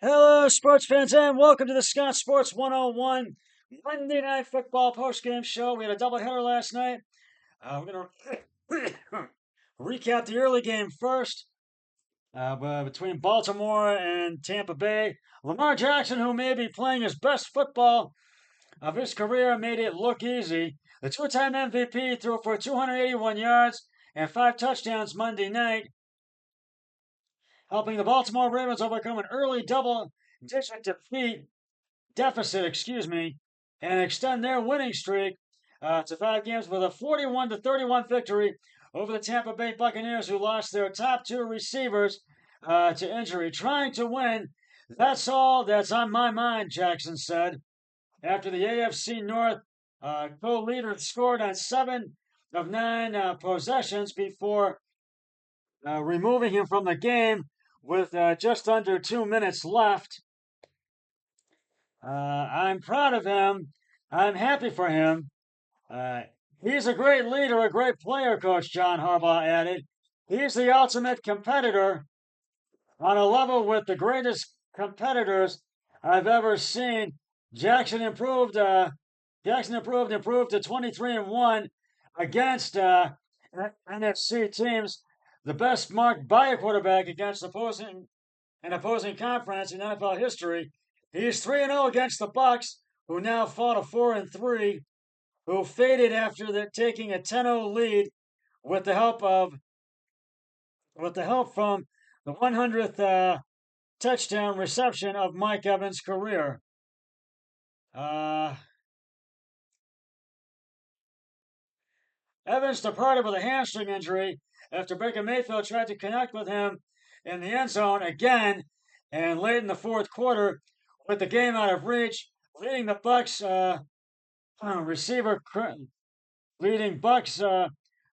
Hello, sports fans, and welcome to the Scott Sports 101 Monday Night Football postgame show. We had a doubleheader last night. We're going to recap the early game first between Baltimore and Tampa Bay. Lamar Jackson, who may be playing his best football of his career, made it look easy. The two-time MVP threw for 281 yards and 5 touchdowns Monday night, helping the Baltimore Ravens overcome an early double-digit deficit, and extend their winning streak to 5 games with a 41-31 victory over the Tampa Bay Buccaneers, who lost their top 2 receivers to injury. Trying to win, that's all that's on my mind, Jackson said. After the AFC North co-leader scored on 7 of 9 possessions before removing him from the game with just under 2 minutes left. I'm proud of him. I'm happy for him. He's a great leader, a great player, Coach John Harbaugh added. He's the ultimate competitor on a level with the greatest competitors I've ever seen. Jackson improved to 23-1 against NFC teams, the best marked by a quarterback against opposing conference in NFL history. He's 3-0 against the Bucs, who now fall to 4-3, who faded after taking a 10-0 lead with the help from the 100th touchdown reception of Mike Evans' career. Evans departed with a hamstring injury after Baker Mayfield tried to connect with him in the end zone again, and late in the fourth quarter, with the game out of reach, leading Bucks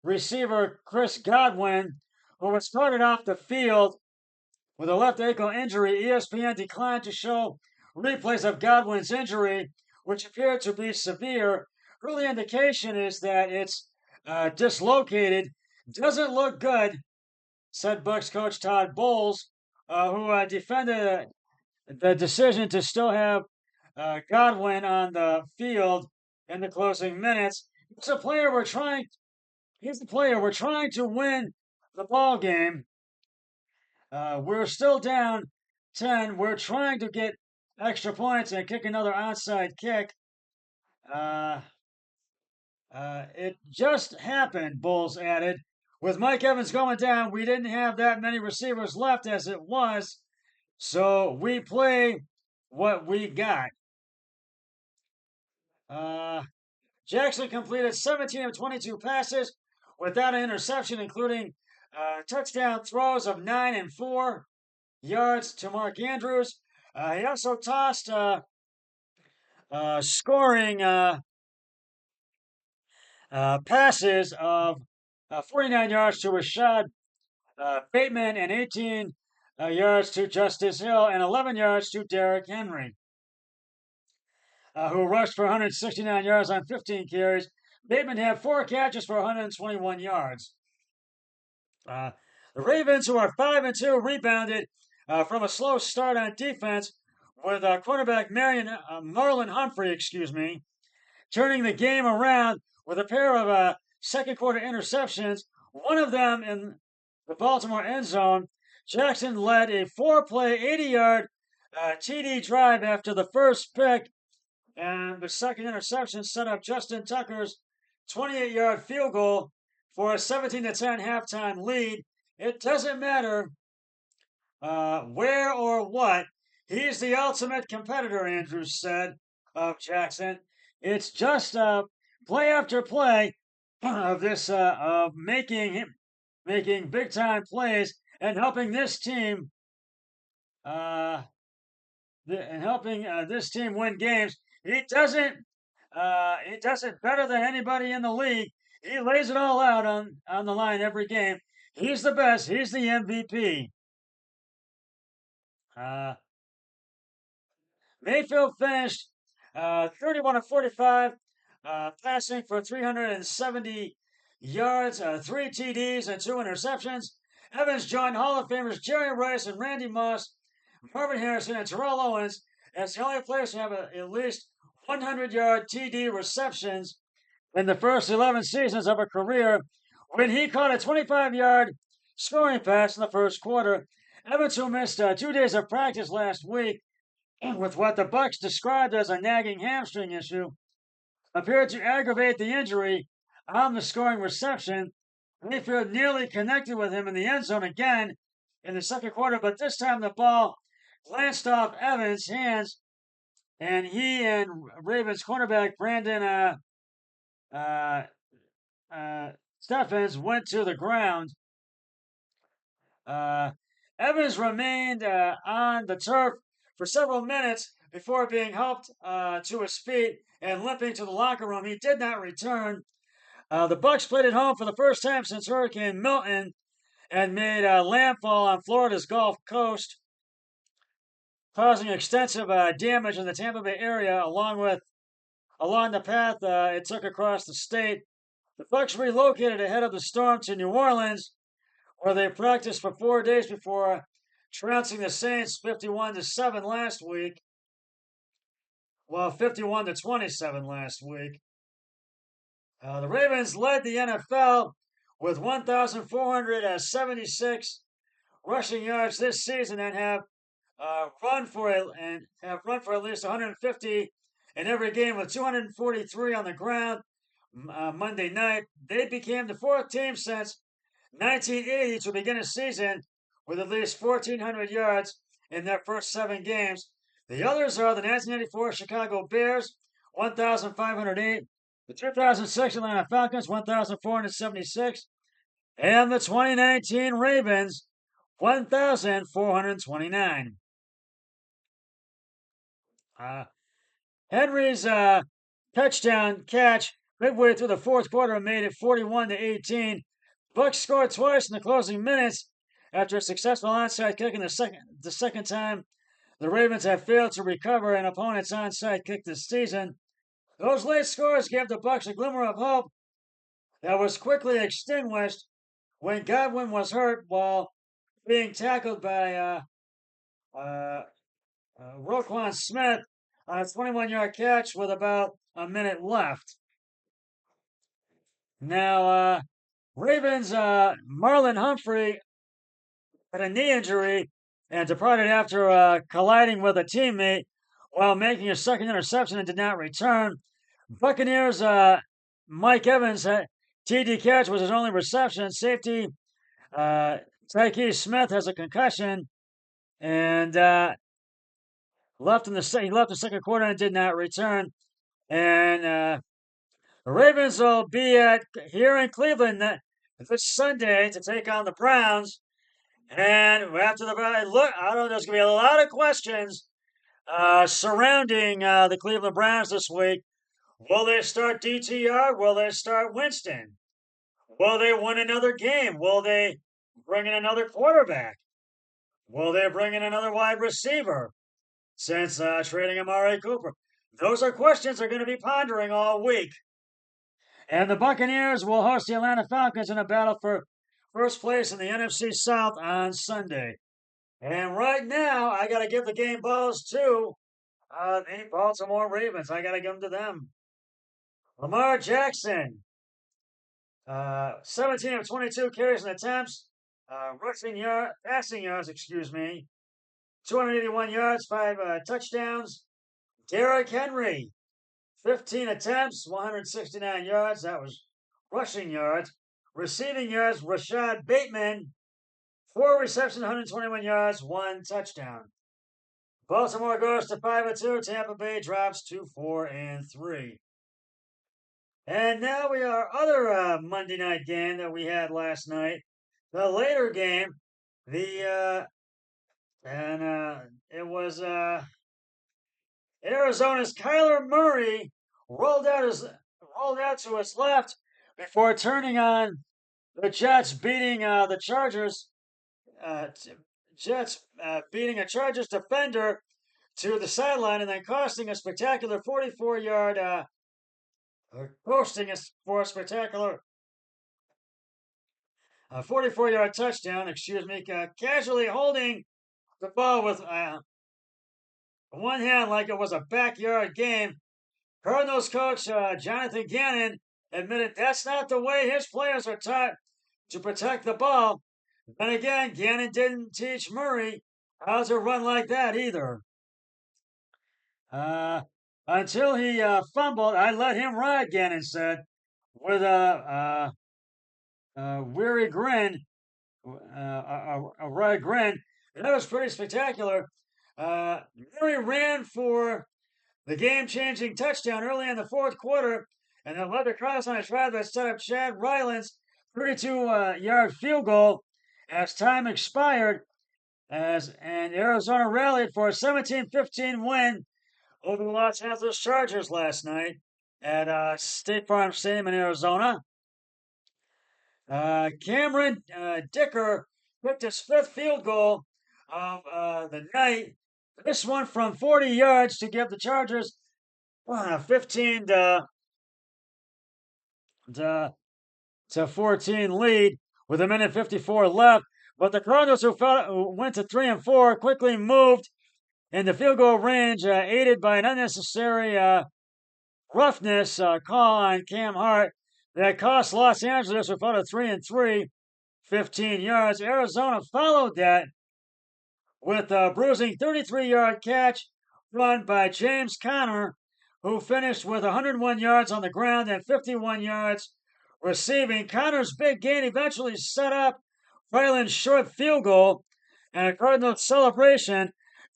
receiver Chris Godwin, who was carted off the field with a left ankle injury. ESPN declined to show replays of Godwin's injury, which appeared to be severe. Early indication is that it's dislocated. Doesn't look good, said Bucks coach Todd Bowles, who defended the decision to still have Godwin on the field in the closing minutes. He's the player we're trying to win the ball game. We're still down 10. We're trying to get extra points and kick another onside kick. It just happened, Bowles added. With Mike Evans going down, we didn't have that many receivers left as it was, so we play what we got. Jackson completed 17 of 22 passes without an interception, including touchdown throws of 9 and 4 yards to Mark Andrews. He also tossed scoring passes of 49 yards to Rashad Bateman and 18 yards to Justice Hill and 11 yards to Derrick Henry, who rushed for 169 yards on 15 carries. Bateman had 4 catches for 121 yards. The Ravens, who are 5-2, rebounded from a slow start on defense with quarterback Marlon Humphrey, turning the game around with a pair of second quarter interceptions, one of them in the Baltimore end zone. Jackson led a 4-play, 80-yard TD drive after the first pick, and the second interception set up Justin Tucker's 28-yard field goal for a 17-10 halftime lead. It doesn't matter where or what. He's the ultimate competitor, Andrews said of Jackson. It's just play after play of this of making big time plays and helping this team win games. He does it better than anybody in the league. He lays it all out on the line every game. He's the best. He's the MVP. Mayfield finished 31 of 45, passing for 370 yards, 3 TDs, and 2 interceptions. Evans joined Hall of Famers Jerry Rice and Randy Moss Marvin Harrison, and Terrell Owens as the only players to have at least 100-yard TD receptions in the first 11 seasons of a career when he caught a 25-yard scoring pass in the first quarter. Evans, who missed 2 days of practice last week with what the Bucs described as a nagging hamstring issue, appeared to aggravate the injury on the scoring reception. Mayfield nearly connected with him in the end zone again in the second quarter, but this time the ball glanced off Evans' hands, and he and Ravens cornerback Brandon Stephens went to the ground. Evans remained on the turf for several minutes before being helped to his feet and limping to the locker room. He did not return. The Bucs played at home for the first time since Hurricane Milton and made landfall on Florida's Gulf Coast, causing extensive damage in the Tampa Bay area along the path it took across the state. The Bucs relocated ahead of the storm to New Orleans, where they practiced for 4 days before trouncing the Saints 51-7 last week. Well, 51-27 last week. The Ravens led the NFL with 1,476 rushing yards this season and have run for at least 150 in every game, with 243 on the ground Monday night. They became the fourth team since 1980 to begin a season with at least 1,400 yards in their first 7 games. The others are the 1984 Chicago Bears, 1,508, the 2006 Atlanta Falcons, 1,476, and the 2019 Ravens, 1,429. Henry's touchdown catch midway through the fourth quarter made it 41-18. Bucs scored twice in the closing minutes after a successful onside kick in the second time the Ravens have failed to recover an opponent's onside kick this season. Those late scores gave the Bucs a glimmer of hope that was quickly extinguished when Godwin was hurt while being tackled by Roquan Smith on a 21-yard catch with about a minute left. Now, Ravens Marlon Humphrey had a knee injury and departed after colliding with a teammate while making a second interception and did not return. Buccaneers Mike Evans TD catch was his only reception. Safety Tyke Smith has a concussion and left the second quarter and did not return. And the Ravens will be here in Cleveland this Sunday to take on the Browns. And after the look, I don't know, there's going to be a lot of questions surrounding the Cleveland Browns this week. Will they start DTR? Will they start Winston? Will they win another game? Will they bring in another quarterback? Will they bring in another wide receiver since trading Amari Cooper? Those are questions they're going to be pondering all week. And the Buccaneers will host the Atlanta Falcons in a battle for first place in the NFC South on Sunday. And right now, I got to give the game balls to the Baltimore Ravens. I got to give them to them. Lamar Jackson, 17 of 22 carries and attempts, passing yards, 281 yards, 5 touchdowns. Derrick Henry, 15 attempts, 169 yards. That was rushing yards. Receiving yards, Rashad Bateman, 4 receptions, 121 yards, 1 touchdown. Baltimore goes to 5-2. Tampa Bay drops to 4-3. And now we are other Monday night game that we had last night. The later game, it was Arizona's Kyler Murray rolled out to his left before turning on the Jets, beating the Chargers. Jets beating a Chargers defender to the sideline and then costing a spectacular 44-yard posting for a spectacular 44-yard touchdown, casually holding the ball with one hand like it was a backyard game. Cardinals coach Jonathan Gannon admitted that's not the way his players are taught to protect the ball. Then again, Gannon didn't teach Murray how to run like that either. Uh, until he fumbled, I let him ride, Gannon said, with a weary grin, a wry grin. And that was pretty spectacular. Murray ran for the game-changing touchdown early in the fourth quarter, and then led the Cardinals on a drive that set up Chad Ryland's 32-yard field goal as time expired. And Arizona rallied for a 17-15 win over the Los Angeles Chargers last night at State Farm Stadium in Arizona. Cameron Dicker kicked his fifth field goal of the night. This one from 40 yards to give the Chargers 15 to 14 lead with a minute 54 left. But the Cardinals, who went to 3 and 4, quickly moved in the field goal range, aided by an unnecessary roughness call on Cam Hart that cost Los Angeles, who fell to 3 and 3, 15 yards. Arizona followed that with a bruising 33-yard catch run by James Conner, who finished with 101 yards on the ground and 51 yards receiving. Conner's big gain eventually set up Ryland's short field goal, and a Cardinals celebration.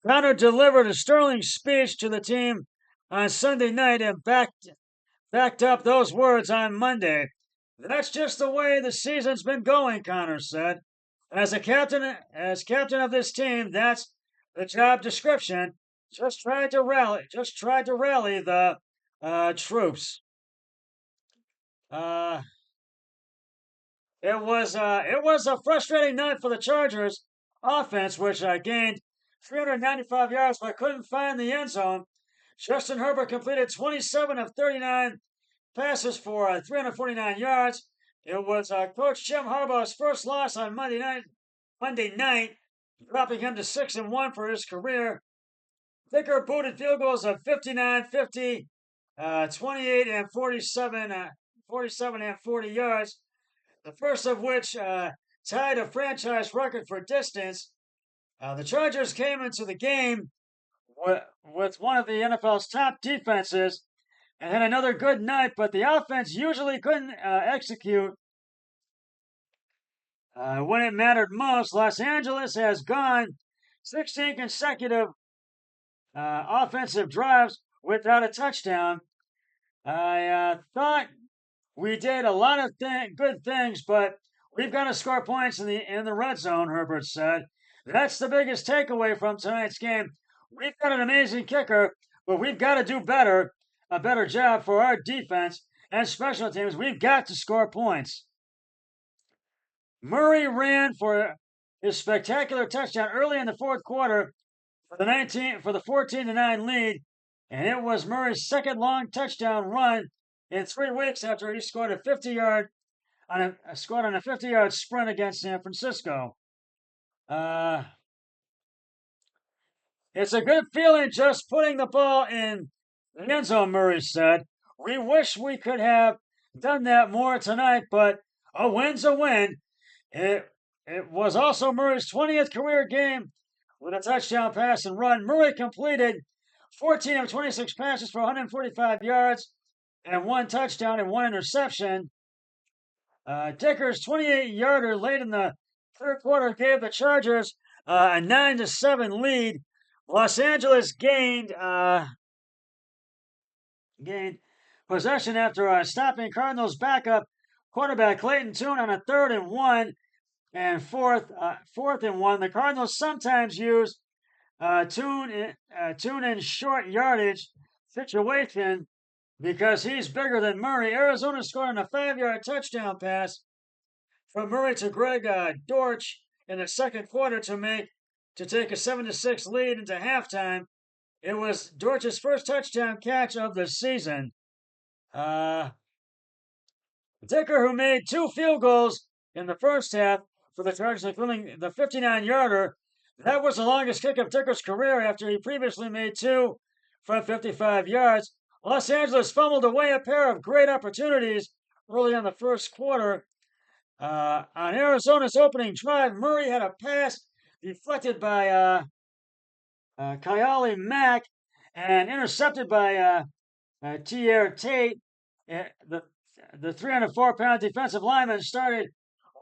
Conner delivered a sterling speech to the team on Sunday night and backed up those words on Monday. That's just the way the season's been going, Conner said. As captain of this team, that's the job description. Just tried to rally the troops. It was a frustrating night for the Chargers offense, which gained 395 yards but couldn't find the end zone. Justin Herbert completed 27 of 39 passes for 349 yards. It was Coach Jim Harbaugh's first loss on Monday night, dropping him to 6 and 1 for his career. Dicker booted field goals of 59, 50, 28 and 47 and 40 yards. The first of which tied a franchise record for distance. The Chargers came into the game with one of the NFL's top defenses and had another good night, but the offense usually couldn't execute when it mattered most. Los Angeles has gone 16 consecutive offensive drives without a touchdown. I thought we did a lot of good things, but we've got to score points in the red zone, Herbert said. That's the biggest takeaway from tonight's game. We've got an amazing kicker, but we've got to do a better job for our defense and special teams. We've got to score points. Murray ran for his spectacular touchdown early in the fourth quarter for the 14-9 lead, and it was Murray's second long touchdown run in 3 weeks after he scored a 50-yard on a 50-yard sprint against San Francisco. It's a good feeling just putting the ball in the end zone, Murray said. We wish we could have done that more tonight, but a win's a win. It was also Murray's 20th career game with a touchdown pass and run. Murray completed 14 of 26 passes for 145 yards and 1 touchdown and 1 interception. Dicker's 28-yarder late in the third quarter gave the Chargers a 9-7 lead. Los Angeles gained possession after stopping Cardinals backup quarterback Clayton Tune on a 3rd and 1 and 4th and 1. The Cardinals sometimes use Tune in short yardage situation because he's bigger than Murray. Arizona scored on a 5-yard touchdown pass from Murray to Greg Dortch in the second quarter to take a 7-6 lead into halftime. It was Dortch's first touchdown catch of the season. Dicker, who made 2 field goals in the first half for the Chargers, including the 59-yarder That was the longest kick of Ticker's career after he previously made two from 55 yards. Los Angeles fumbled away a pair of great opportunities early in the first quarter. On Arizona's opening drive, Murray had a pass deflected by Kayali Mack and intercepted by T.R. Tate. The 304-pound defensive lineman started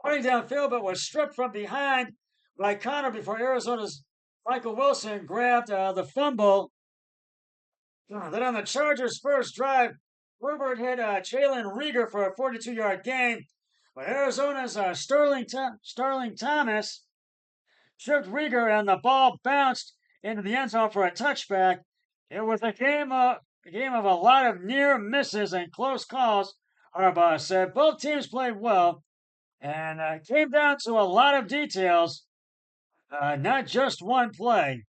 running downfield but was stripped from behind by Connor before Arizona's Michael Wilson grabbed the fumble. Then on the Chargers' first drive, Herbert hit Jalen Rieger for a 42-yard gain, but Arizona's Sterling Thomas tripped Rieger and the ball bounced into the end zone for a touchback. It was a game of a lot of near misses and close calls. Our boss said both teams played well, and came down to a lot of details, not just one play.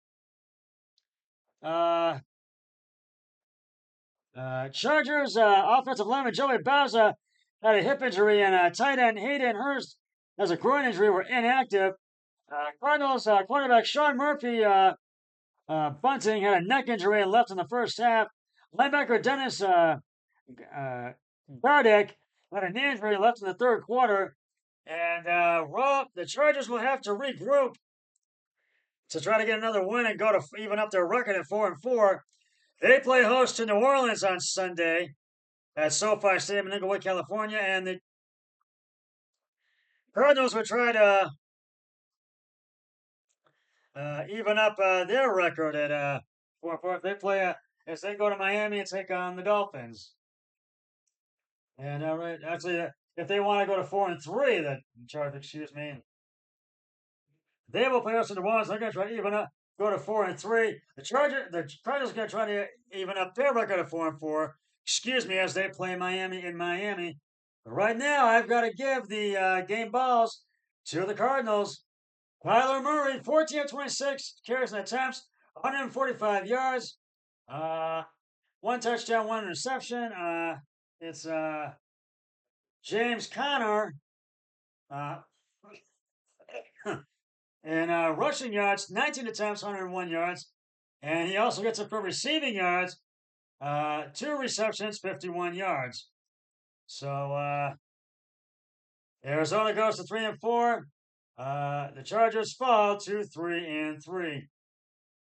Chargers offensive lineman Joey Bauza had a hip injury, and tight end Hayden Hurst has a groin injury. Were inactive. Cardinals cornerback Sean Murphy Bunting had a neck injury and left in the first half. Linebacker Dennis Gardick had a knee injury and left in the third quarter. And the Chargers will have to regroup to try to get another win and go to even up their record at 4-4. They play host to New Orleans on Sunday at SoFi Stadium in Inglewood, California, and the Cardinals would try to even up their record at 4-4. If they play as they go to Miami and take on the Dolphins. And actually, if they want to go to 4-3, the Chargers, excuse me, they will play us in New Orleans. They're going to try to even up, go to 4-3. The Cardinals are going to try to even up their record at 4-4. Excuse me, as they play Miami in Miami. But right now, I've got to give the game balls to the Cardinals. Kyler Murray, 14 of 26 carries and attempts, 145 yards, one touchdown, one interception. It's James Conner, and rushing yards, 19 attempts, 101 yards, and he also gets it for receiving yards, 2 receptions, 51 yards. So Arizona goes to 3-4. The Chargers fall to 3-3.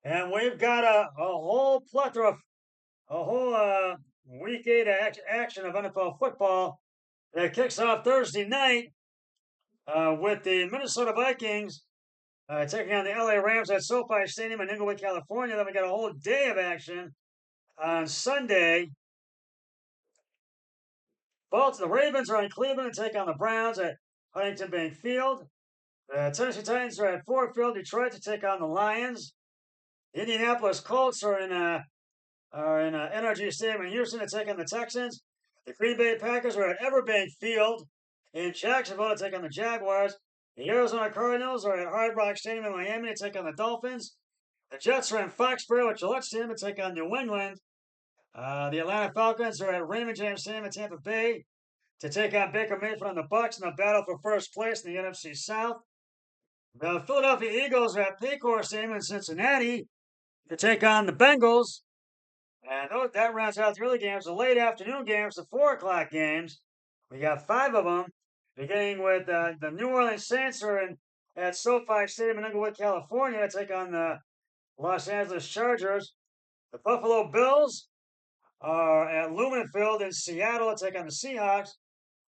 And we've got a whole plethora of week 8 action of NFL football that kicks off Thursday night with the Minnesota Vikings taking on the LA Rams at SoFi Stadium in Inglewood, California. Then we got a whole day of action on Sunday. The Ravens are in Cleveland to take on the Browns at Huntington Bank Field. The Tennessee Titans are at Ford Field, Detroit to take on the Lions. The Indianapolis Colts are in NRG Stadium in Houston to take on the Texans. The Green Bay Packers are at Everbank Field in Jacksonville to take on the Jaguars. The Arizona Cardinals are at Hard Rock Stadium in Miami to take on the Dolphins. The Jets are in Foxborough at Gillette Stadium to take on New England. The Atlanta Falcons are at Raymond James Stadium in Tampa Bay to take on Baker Mayfield and the Bucs in the battle for first place in the NFC South. The Philadelphia Eagles are at Paycor Stadium in Cincinnati to take on the Bengals. And that rounds out the early games. The late afternoon games, the 4 o'clock games. We got 5 of them, beginning with the New Orleans Saints are at SoFi Stadium in Inglewood, California to take on the Los Angeles Chargers. The Buffalo Bills are at Lumen Field in Seattle to take on the Seahawks.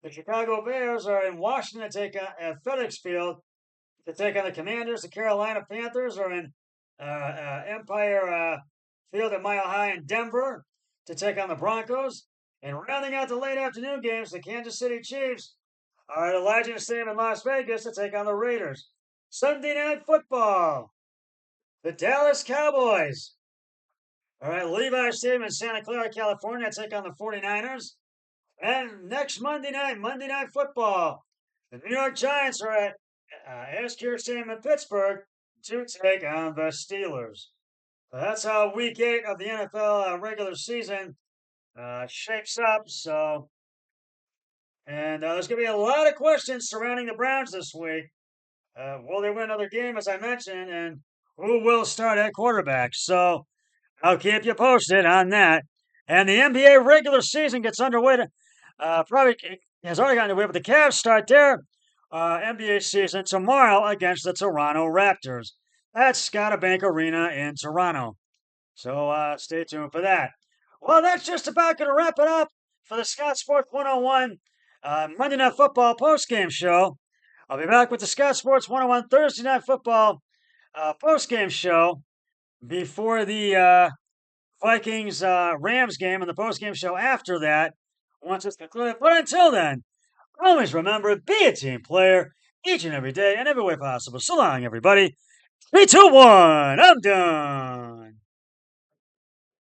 The Chicago Bears are in Washington to take on at FedEx Field to take on the Commanders. The Carolina Panthers are in Empire Field at Mile High in Denver to take on the Broncos. And rounding out the late afternoon games, the Kansas City Chiefs are at Allegiant Stadium in Las Vegas to take on the Raiders. Sunday Night Football, the Dallas Cowboys are at Levi Stadium in Santa Clara, California to take on the 49ers. And next Monday Night Football, the New York Giants are at Ascure Stadium in Pittsburgh to take on the Steelers. So that's how Week 8 of the NFL regular season shapes up. So, and there's going to be a lot of questions surrounding the Browns this week. Will they win another game, as I mentioned, and who will start at quarterback. So I'll keep you posted on that. And the NBA regular season gets underway. Probably has already gotten underway, but the Cavs start their NBA season tomorrow against the Toronto Raptors. That's Scotiabank Arena in Toronto. So stay tuned for that. Well, that's just about going to wrap it up for the Scott Sports 101 Monday Night Football postgame show. I'll be back with the Scott Sports 101 Thursday Night Football postgame show before the Vikings Rams game and the postgame show after that once it's concluded. But until then, always remember, be a team player each and every day and every way possible. So long, everybody. 3, 2, 1. I'm done.